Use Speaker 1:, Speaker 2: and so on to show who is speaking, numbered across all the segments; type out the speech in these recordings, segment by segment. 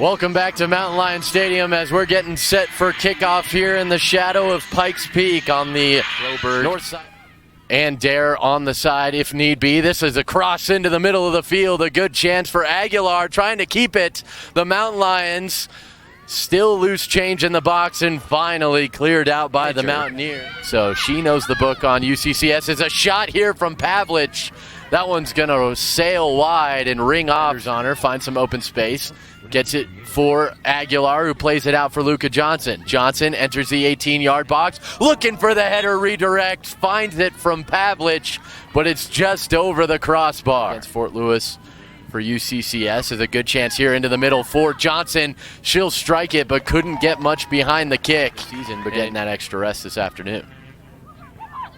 Speaker 1: Welcome back to Mountain Lion Stadium as we're getting set for kickoff here in the shadow of Pikes Peak on the Broberg north side. And Dare on the side if need be. This is a cross into the middle of the field. A good chance for Aguilar trying to keep it. The Mountain Lions still loose change in the box and finally cleared out by the Mountaineer. So she knows the book on UCCS. It's a shot here from Pavlich. That one's going to sail wide and ring off on her, find some open space. Gets it for Aguilar, who plays it out for Luka Johnson. Johnson enters the 18-yard box, looking for the header redirect, finds it from Pavlich, but it's just over the crossbar. Against Fort Lewis for UCCS. There's a good chance here into the middle for Johnson. She'll strike it, but couldn't get much behind the kick. But getting that extra rest this afternoon.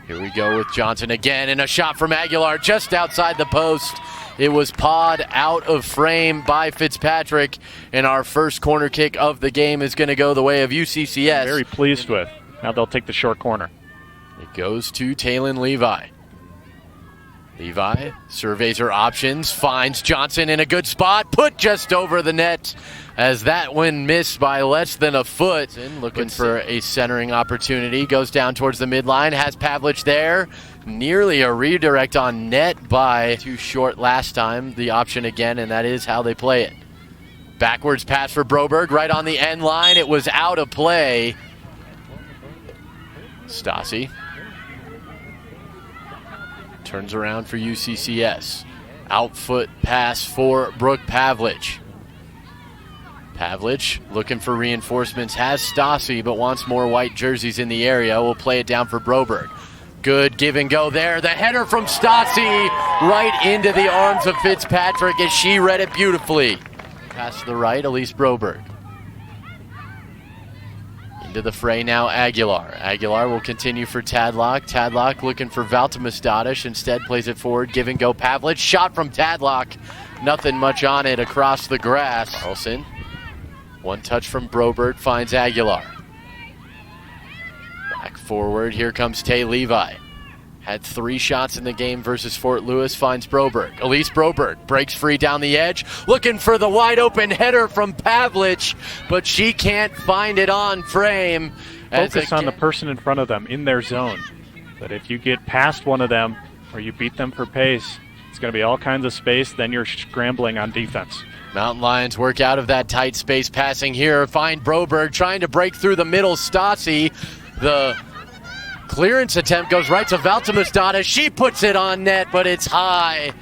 Speaker 1: Here we go with Johnson again, and a shot from Aguilar just outside the post. It was pawed out of frame by Fitzpatrick, and our first corner kick of the game is going to go the way of UCCS.
Speaker 2: Very pleased with. Now they'll take the short corner.
Speaker 1: It goes to Taylin Levi. Levi surveys her options, finds Johnson in a good spot, put just over the net as that one missed by less than a foot. Looking for a centering opportunity, goes down towards the midline, has Pavlich there. Nearly a redirect on net by too short last time, the option again, and that is how they play it. Backwards pass for Broberg, right on the end line. It was out of play. Stassi turns around for UCCS. Outfoot pass for Brooke Pavlich. Pavlich looking for reinforcements, has Stassi, but wants more white jerseys in the area. We'll play it down for Broberg. Good give and go there. The header from Stassi right into the arms of Fitzpatrick as she read it beautifully. Pass to the right, Elise Broberg. Into the fray now, Aguilar. Aguilar will continue for Tadlock. Tadlock looking for Valtimus Dodish. Instead plays it forward. Give and go Pavlich. Shot from Tadlock. Nothing much on it across the grass. Carlson. One touch from Broberg finds Aguilar. Back forward. Here comes Tay Levi. Had 3 shots in the game versus Fort Lewis. Finds Broberg. Elise Broberg breaks free down the edge. Looking for the wide open header from Pavlich, but she can't find it on frame.
Speaker 2: Focus on the person in front of them in their zone. But if you get past one of them or you beat them for pace, it's going to be all kinds of space. Then you're scrambling on defense.
Speaker 1: Mountain Lions work out of that tight space passing here. Find Broberg trying to break through the middle. Stassi, the clearance attempt goes right to Valtimus Dodish. She puts it on net, but it's high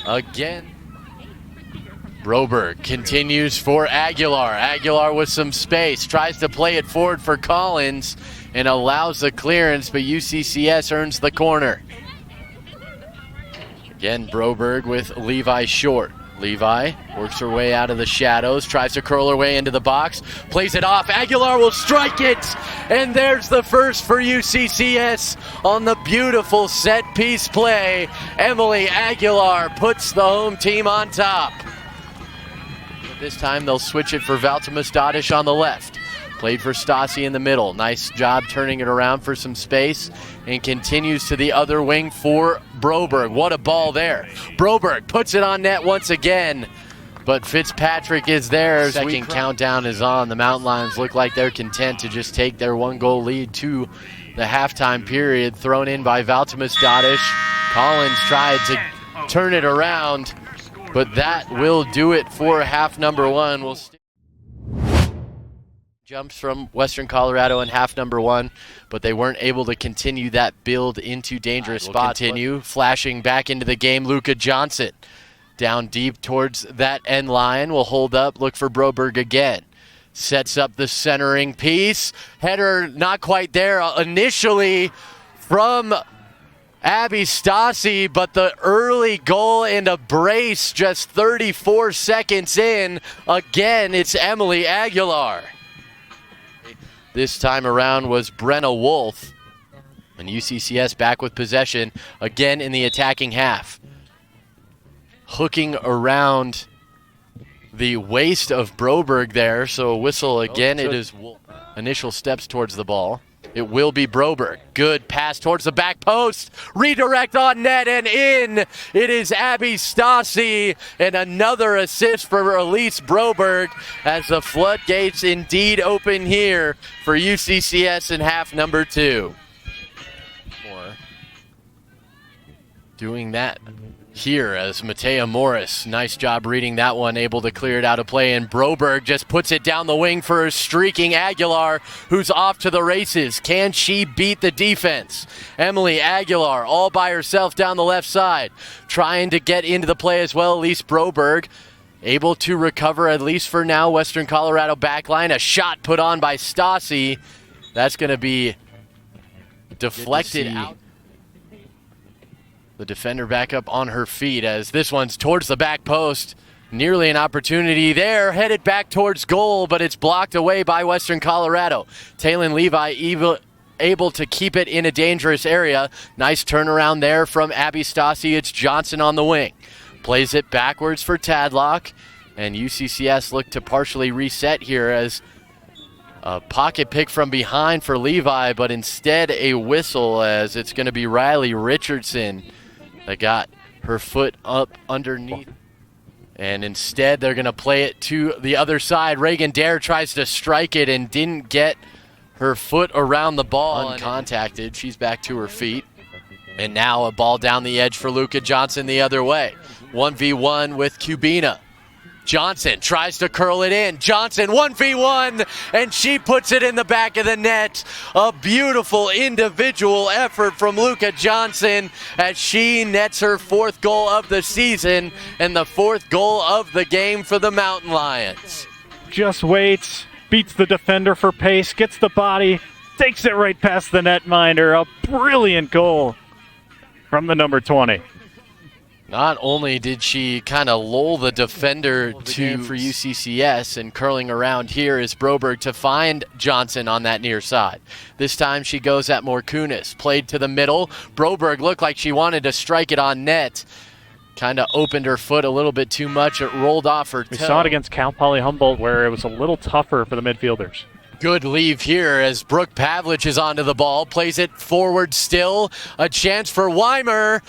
Speaker 1: again. Broberg continues for Aguilar. Aguilar with some space, tries to play it forward for Collins and allows the clearance, but UCCS earns the corner. Again, Broberg with Levi short. Levi works her way out of the shadows, tries to curl her way into the box, plays it off. Aguilar will strike it, and there's the first for UCCS on the beautiful set-piece play. Emily Aguilar puts the home team on top. This time they'll switch it for Valtimus Dodish on the left. Played for Stassi in the middle. Nice job turning it around for some space, and continues to the other wing for Broberg. What a ball there. Broberg puts it on net once again, but Fitzpatrick is there. Second countdown is on. The Mountain Lions look like they're content to just take their 1-goal lead to the halftime period. Thrown in by Valtimus Dodish. Collins tried to turn it around, but that will do it for half number 1. We'll jumps from Western Colorado in half number 1, but they weren't able to continue that build into dangerous spots. Continue flashing back into the game. Luka Johnson down deep towards that end line. Will hold up, look for Broberg again. Sets up the centering piece. Header not quite there initially from Abby Stassi, but the early goal and a brace just 34 seconds in. Again, it's Emily Aguilar. This time around was Brenna Wolf. And UCCS back with possession again in the attacking half. Hooking around the waist of Broberg there, so a whistle again. It is Wolf. Initial steps towards the ball. It will be Broberg. Good pass towards the back post. Redirect on net and in. It is Abby Stassi, and another assist for Elise Broberg as the floodgates indeed open here for UCCS in half number 2. More doing that here as Matea Morris, nice job reading that one, able to clear it out of play, and Broberg just puts it down the wing for a streaking Aguilar, who's off to the races. Can she beat the defense? Emily Aguilar all by herself down the left side, trying to get into the play as well. Elise Broberg able to recover, at least for now. Western Colorado backline, a shot put on by Stassi. That's going to be deflected out. The defender back up on her feet as this one's towards the back post. Nearly an opportunity there, headed back towards goal, but it's blocked away by Western Colorado. Taylon Levi able to keep it in a dangerous area. Nice turnaround there from Abby Stassi. It's Johnson on the wing. Plays it backwards for Tadlock, and UCCS look to partially reset here as a pocket pick from behind for Levi, but instead a whistle as it's going to be Riley Richardson that got her foot up underneath. And instead they're going to play it to the other side. Reagan Dare tries to strike it and didn't get her foot around the ball. Uncontacted. She's back to her feet. And now a ball down the edge for Luca Johnson the other way. 1v1 with Cubina. Johnson tries to curl it in. Johnson 1v1, and she puts it in the back of the net. A beautiful individual effort from Luca Johnson as she nets her 4th goal of the season and the 4th goal of the game for the Mountain Lions.
Speaker 2: Just waits, beats the defender for pace, gets the body, takes it right past the netminder. A brilliant goal from the number 20.
Speaker 1: Not only did she kind of lull the defender for UCCS, and curling around here is Broberg to find Johnson on that near side. This time she goes at Morkunis. Played to the middle. Broberg looked like she wanted to strike it on net. Kind of opened her foot a little bit too much. It rolled off her toe.
Speaker 2: We saw it against Cal Poly Humboldt where it was a little tougher for the midfielders.
Speaker 1: Good leave here as Brooke Pavlich is onto the ball. Plays it forward still. A chance for Weimer.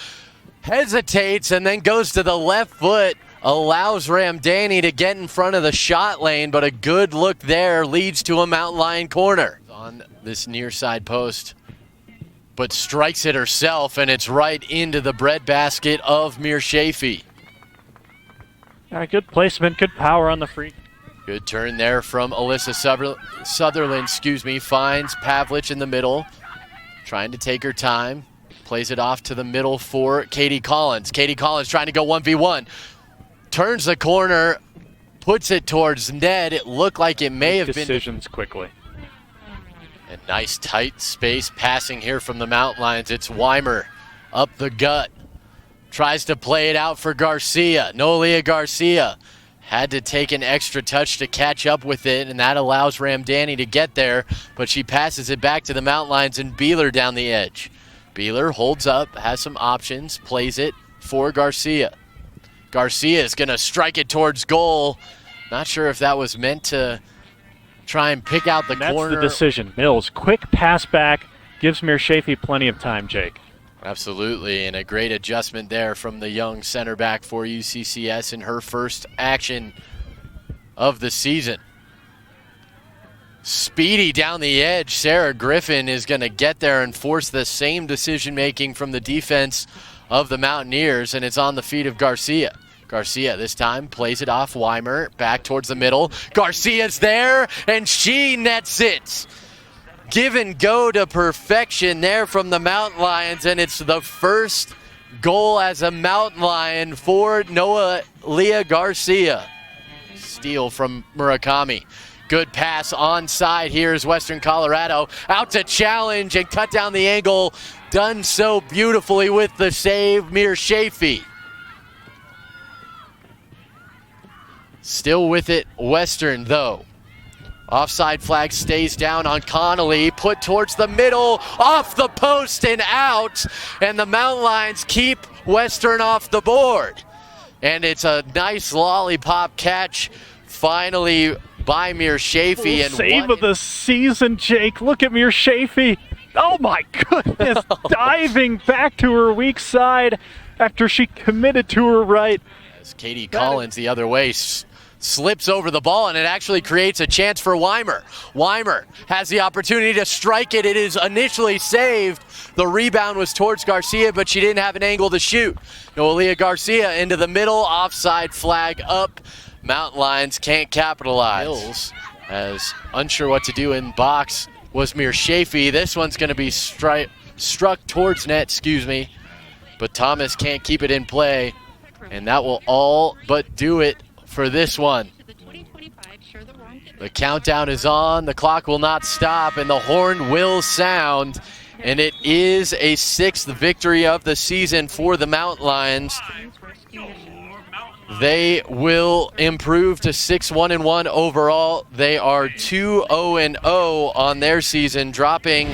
Speaker 1: Hesitates and then goes to the left foot, allows Ramdani to get in front of the shot lane, but a good look there leads to a Mountain Lion corner on this near side post, but strikes it herself, and it's right into the breadbasket of Mirshafiei.
Speaker 2: Good placement, good power on the free.
Speaker 1: Good turn there from Alyssa Sutherland, finds Pavlich in the middle, trying to take her time. Plays it off to the middle for Katie Collins. Katie Collins trying to go 1v1. Turns the corner, puts it towards Ned. It looked like it may have been.
Speaker 2: Decisions quickly.
Speaker 1: And nice tight space passing here from the Mountain Lions. It's Weimer up the gut. Tries to play it out for Garcia. Noelia Garcia had to take an extra touch to catch up with it, and that allows Ramdani to get there. But she passes it back to the Mountain Lions and Beeler down the edge. Beeler holds up, has some options, plays it for Garcia. Garcia is going to strike it towards goal. Not sure if that was meant to try and pick out the corner.
Speaker 2: That's the decision. Mills, quick pass back, gives Mirshafiei plenty of time, Jake.
Speaker 1: Absolutely, and a great adjustment there from the young center back for UCCS in her first action of the season. Speedy down the edge. Sarah Griffin is going to get there and force the same decision-making from the defense of the Mountaineers, and it's on the feet of Garcia. Garcia this time plays it off Weimer, back towards the middle. Garcia's there, and she nets it. Give and go to perfection there from the Mountain Lions, and it's the first goal as a Mountain Lion for Noelia Garcia. Steal from Murakami. Good pass onside. Here's Western Colorado. Out to challenge and cut down the angle. Done so beautifully with the save, Mirshafiei. Still with it, Western though. Offside flag stays down on Connolly. Put towards the middle, off the post and out. And the Mountain Lions keep Western off the board. And it's a nice lollipop catch finally by Mirshafiei. And
Speaker 2: save of the season, Jake. Look at Mirshafiei. Oh my goodness, diving back to her weak side after she committed to her right.
Speaker 1: As Katie Collins the other way slips over the ball, and it actually creates a chance for Weimer. Weimer has the opportunity to strike it. It is initially saved. The rebound was towards Garcia, but she didn't have an angle to shoot. Noelia Garcia into the middle, offside flag up. Mountain Lions can't capitalize. Hills, as unsure what to do in box, was Mirshafiei. This one's going to be struck towards net, but Thomas can't keep it in play, and that will all but do it for this one. The countdown is on, the clock will not stop, and the horn will sound, and it is a 6th victory of the season for the Mountain Lions. They will improve to 6-1-1 overall. They are 2-0-0 on their season, dropping